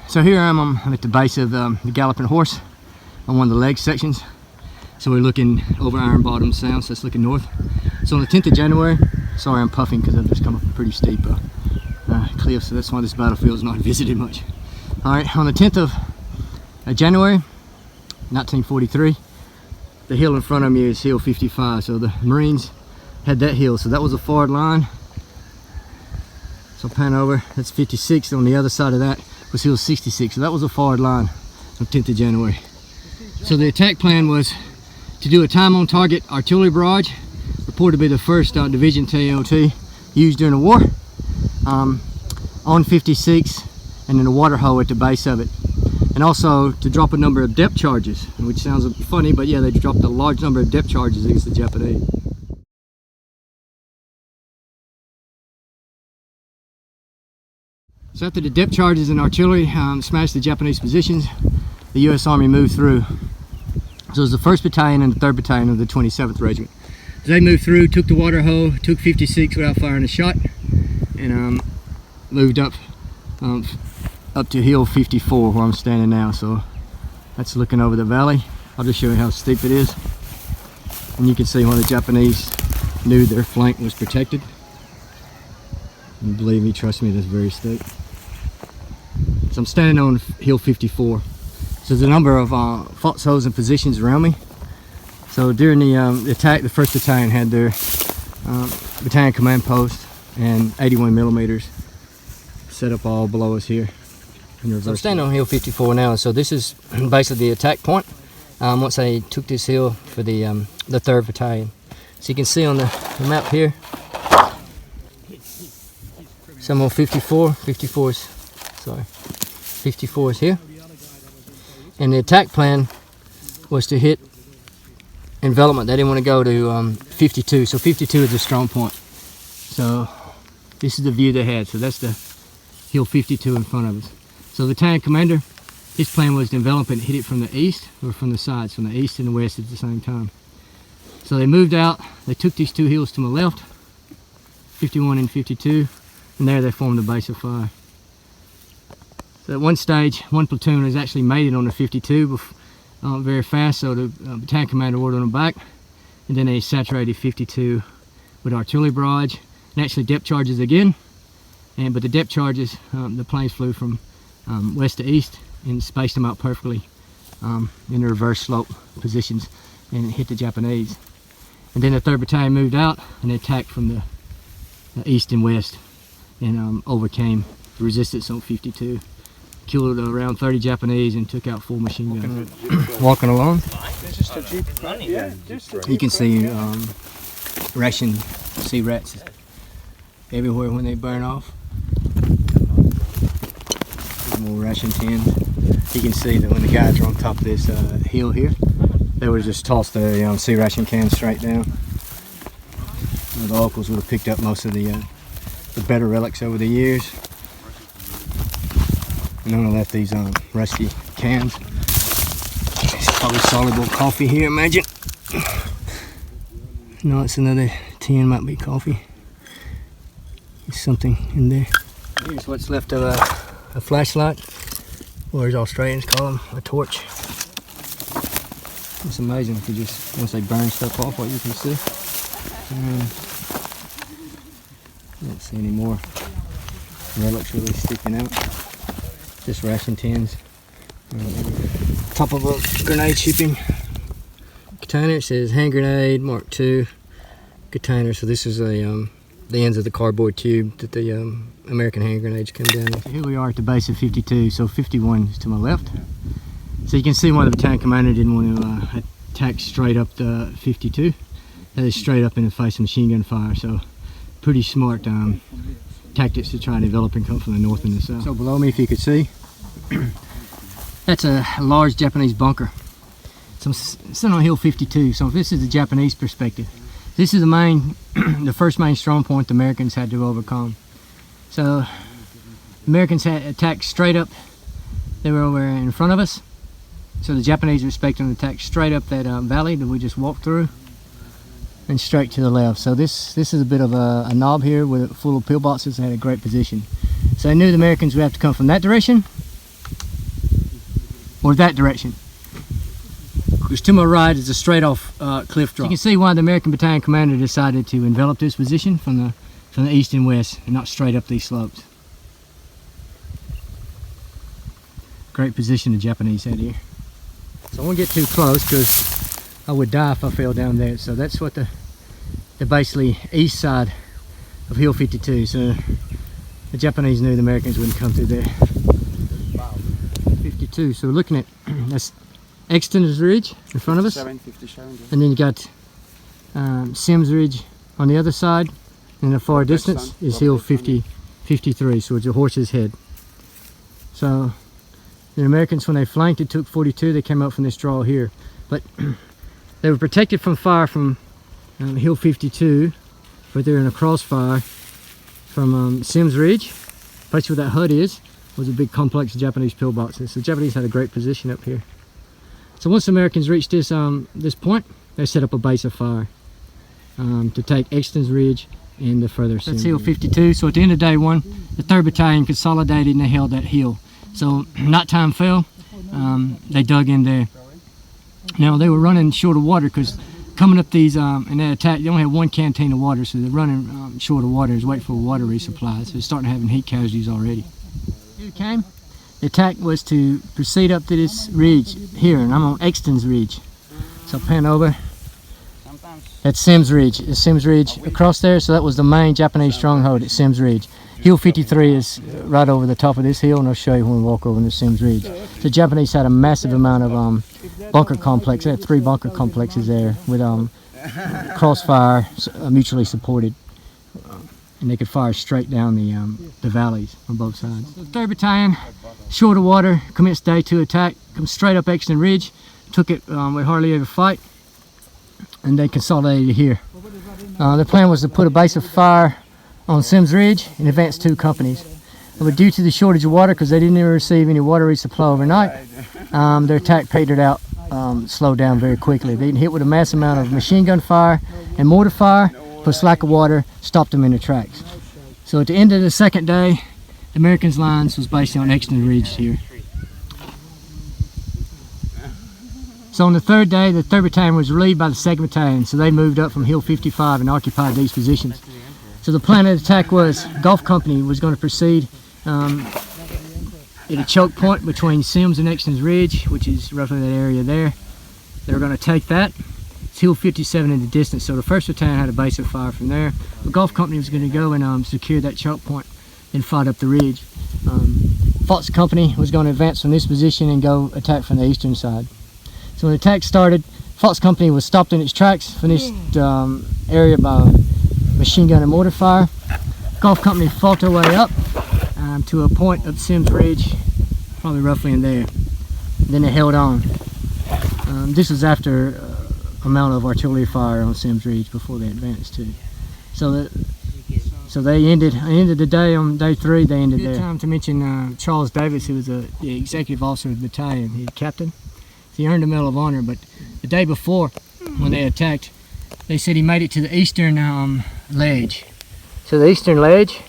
So here I am, I'm at the base of the Galloping Horse on one of the leg sections. So we're looking over Iron Bottom Sound, so it's looking north. So on the 10th of January, sorry I'm puffing because I've just come up a pretty steep cliff, so that's why this battlefield is not visited much. Alright, on the 10th of January, 1943, the hill in front of me is Hill 55, so the Marines had that hill, so that was a forward line. So pan over, that's 56, on the other side of that was Hill 66, so that was a forward line on 10th of January. So the attack plan was to do a time on target artillery barrage, reported to be the first division TNT used during the war, on 56, and then a water hole at the base of it. And also to drop a number of depth charges, which sounds funny, but yeah, they dropped a large number of depth charges against the Japanese. So after the depth charges and artillery smashed the Japanese positions, the U.S. Army moved through. So it was the 1st Battalion and the 3rd Battalion of the 27th Regiment. So they moved through, took the water hole, took 56 without firing a shot, and moved up to Hill 54 where I'm standing now. So that's looking over the valley. I'll just show you how steep it is. And you can see why the Japanese knew their flank was protected. And believe me, trust me, that's very steep. So I'm standing on Hill 54. So there's a number of foxholes and positions around me. So during the attack, the 1st Battalion had their battalion command post and 81 millimeters set up all below us here. So I'm standing on Hill 54 now. So this is basically the attack point. Once they took this hill for the 3rd Battalion. So you can see on the map here. So I'm on 54. 54 is here. And the attack plan was to hit envelopment. They didn't want to go to 52, so 52 is a strong point. So this is the view they had. So that's the Hill 52 in front of us. So the battalion commander, his plan was to envelop it and hit it from the east or from the sides, from the east and the west at the same time. So they moved out, they took these two hills to my left, 51 and 52, and there they formed a base of fire. So at one stage, one platoon has actually made it on the 52 very fast, so the battalion commander ordered them back, and then they saturated 52 with artillery barrage, and actually depth charges again. But the depth charges, the planes flew from west to east and spaced them out perfectly in the reverse slope positions, and it hit the Japanese. And then the 3rd Battalion moved out and they attacked from the east and west and overcame the resistance on 52. Killed around 30 Japanese and took out 4 machine guns. Walking along, you can see ration sea rats everywhere when they burn off. More ration tins. You can see that when the guys were on top of this hill here, they would just toss the sea ration cans straight down. The locals would have picked up most of the better relics over the years. And then I left these rusty cans. It's probably soluble coffee here, imagine. No, it's another tin, might be coffee. There's something in there. Here's what's left of a flashlight, or as Australians call them, a torch. It's amazing if you just, once they burn stuff off, what you can see. I don't see any more relics really sticking out. Just ration tins. Top of a grenade shipping container. It says hand grenade Mark II container. So this is the ends of the cardboard tube that the American hand grenades come down with. Here we are at the base of 52. So 51 is to my left. So you can see why the battalion commander didn't want to attack straight up the 52. That is straight up in the face of machine gun fire. So pretty smart tactics to try and develop and come from the north and the south. So below me, if you could see, that's a large Japanese bunker. So I'm sitting on Hill 52. So this is the Japanese perspective. This is the first main strong point the Americans had to overcome. So the Americans had attacked straight up. They were over in front of us. So the Japanese were expecting to attack straight up that valley that we just walked through, and straight to the left. So this is a bit of a knob here with full of pillboxes. They had a great position. So I knew the Americans would have to come from that direction or that direction. Because to my right is a straight off cliff drop. So you can see why the American battalion commander decided to envelop this position from the east and west and not straight up these slopes. Great position the Japanese had here. So I won't get too close because I would die if I fell down there. So that's what the basically east side of Hill 52. So the Japanese knew the Americans wouldn't come through there. 52. So we're looking at that's Exton's Ridge in front of us, and then you got Sims Ridge on the other side, and in the far distance is Hill 53, so it's a horse's head. So the Americans, when they flanked, it took 42, they came out from this draw here, but they were protected from fire from Hill 52, but they're in a crossfire from Sims Ridge. The place where that hut is was a big complex of Japanese pillboxes. So the Japanese had a great position up here. So once the Americans reached this this point, they set up a base of fire to take Exton's Ridge and the further. That's Hill 52. So at the end of day one, the 3rd Battalion consolidated and they held that hill. So nighttime fell, they dug in there. Now they were running short of water because coming up these and they attacked. They only had 1 canteen of water, so they're running short of water. Is waiting for a water resupply. So they're starting having heat casualties already. Here it came. The attack was to proceed up to this ridge here, and I'm on Exton's Ridge. So I'll pan over. That's Sims Ridge. It's Sims Ridge across there, so that was the main Japanese stronghold at Sims Ridge. Hill 53 is right over the top of this hill, and I'll show you when we walk over to Sims Ridge. The Japanese had a massive amount of bunker complex. They had 3 bunker complexes there with crossfire, mutually supported. And they could fire straight down the valleys on both sides. So the 3rd Battalion, short of water, commenced day 2 attack, come straight up Exton Ridge, took it with hardly ever fight, and they consolidated here. The plan was to put a base of fire on Sims Ridge and advance 2 companies. But due to the shortage of water, because they didn't ever receive any water resupply overnight, their attack petered out, slowed down very quickly. They hit with a mass amount of machine gun fire and mortar fire, plus lack of water stopped them in their tracks. So at the end of the 2nd day, the Americans' lines was based on Exton Ridge here. So on the 3rd day, the 3rd Battalion was relieved by the 2nd Battalion, so they moved up from Hill 55 and occupied these positions. So the plan of the attack was Gulf Company was going to proceed at a choke point between Sims and Exton's Ridge, which is roughly that area there. They were going to take that. Hill 57 in the distance, so the 1st Battalion had a base of fire from there. The Gulf Company was going to go and secure that choke point and fight up the ridge. Fox Company was going to advance from this position and go attack from the eastern side. So when the attack started, Fox Company was stopped in its tracks, finished area by machine gun and mortar fire. Gulf Company fought their way up to a point of Sims Ridge, probably roughly in there. Then they held on. This was after amount of artillery fire on Sims Ridge before they advanced too. So they ended the day on day 3. They ended there. Good time to mention Charles Davis, who was the executive officer of the battalion. He was captain. He earned a Medal of Honor, but the day before, when they attacked, they said he made it to the eastern ledge. So the eastern ledge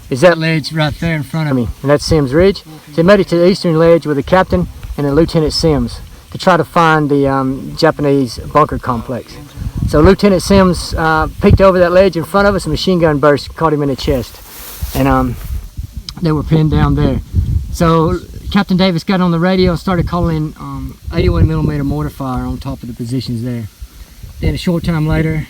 is that ledge right there in front of me, and that's Sims Ridge. So he made it to the eastern ledge with a captain and a Lieutenant Sims to try to find the Japanese bunker complex. So Lieutenant Sims peeked over that ledge in front of us, a machine gun burst caught him in the chest, and they were pinned down there. So Captain Davis got on the radio and started calling 81mm mortar fire on top of the positions there. Then a short time later,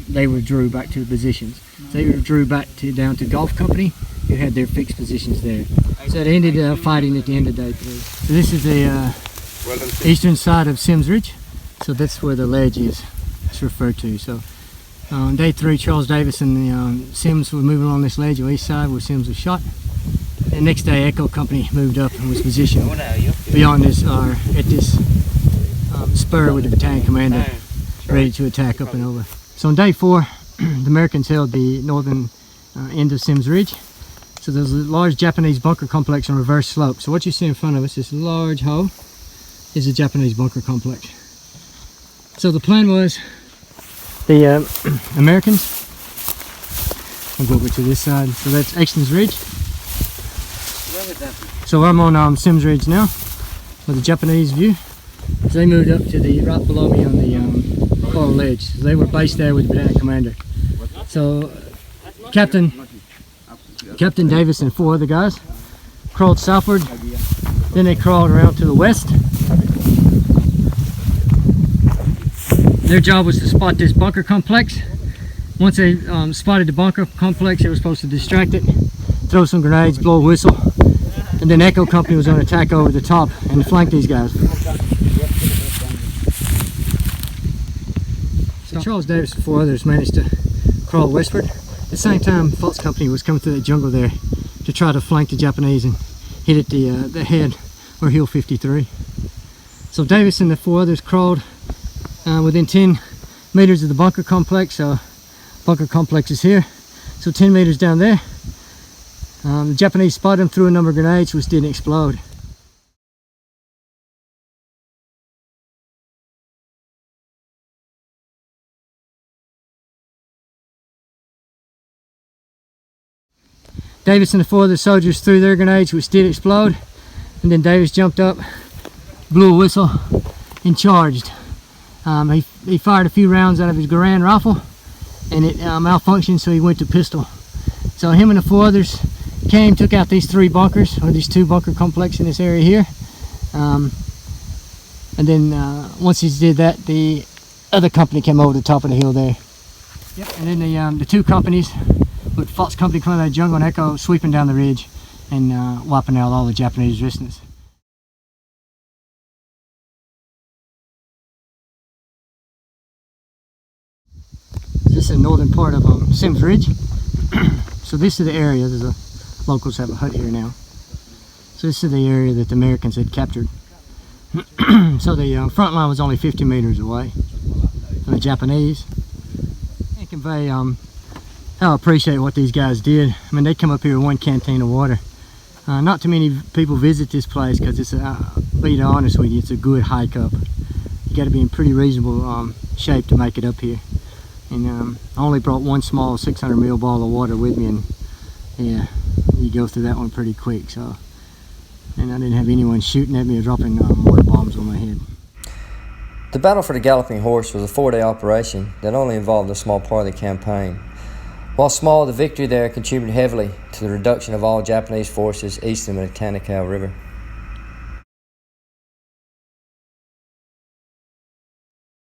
they withdrew back to the positions. So they withdrew back down to Gulf Company, who had their fixed positions there. So they ended fighting at the end of day 3. So this is the eastern side of Sims Ridge. So that's where the ledge is. It's referred to. So on day 3, Charles Davis and the Sims were moving along this ledge on the east side where Sims was shot. The next day, Echo Company moved up and was positioned beyond this, at this spur with the battalion commander ready to attack up and over. So on day 4, the Americans held the northern end of Sims Ridge. So there's a large Japanese bunker complex on reverse slope. So what you see in front of us, this large hole, is a Japanese bunker complex. So the plan was the Americans, I'll go over to this side, so that's Exton's Ridge. So I'm on Sims Ridge now. of the Japanese view. So they moved up to the right below me on the coral ledge. So they were based there with the battalion commander. So Captain Davis and 4 other guys crawled southward. Then they crawled around to the west. Their job was to spot this bunker complex. Once they spotted the bunker complex, they were supposed to distract it, throw some grenades, blow a whistle, and then Echo Company was going to attack over the top and flank these guys. So Charles Davis and 4 others managed to crawl westward. At the same time, Fultz Company was coming through the jungle there to try to flank the Japanese and hit at the head or Hill 53. So Davis and the 4 others crawled within 10 meters of the bunker complex. So bunker complex is here. So 10 meters down there. The Japanese spotted them, threw a number of grenades which didn't explode. Davis and the 4 other soldiers threw their grenades which did explode, and then Davis jumped up, blew a whistle, and charged. He fired a few rounds out of his Garand rifle, and it malfunctioned, so he went to pistol. So him and the 4 others came, took out these 3 bunkers, or these 2 bunker complexes in this area here. And then once he did that, the other company came over the top of the hill there. Yep. And then the 2 companies, with Fultz Company coming out of the jungle and Echo sweeping down the ridge and wiping out all the Japanese resistance. This is the northern part of Sims Ridge. So this is the area, the locals have a hut here now. So this is the area that the Americans had captured. So the front line was only 50 meters away from the Japanese. I convey how I appreciate what these guys did. I mean, they come up here with 1 canteen of water. Not too many people visit this place because it's, be honest with you, it's a good hike up. You got to be in pretty reasonable shape to make it up here. And I only brought 1 small 600 ml bottle of water with me, and yeah, you go through that one pretty quick. So, and I didn't have anyone shooting at me or dropping mortar bombs on my head. The battle for the Galloping Horse was a 4-day operation that only involved a small part of the campaign. While small, the victory there contributed heavily to the reduction of all Japanese forces east of the Guadalcanal River.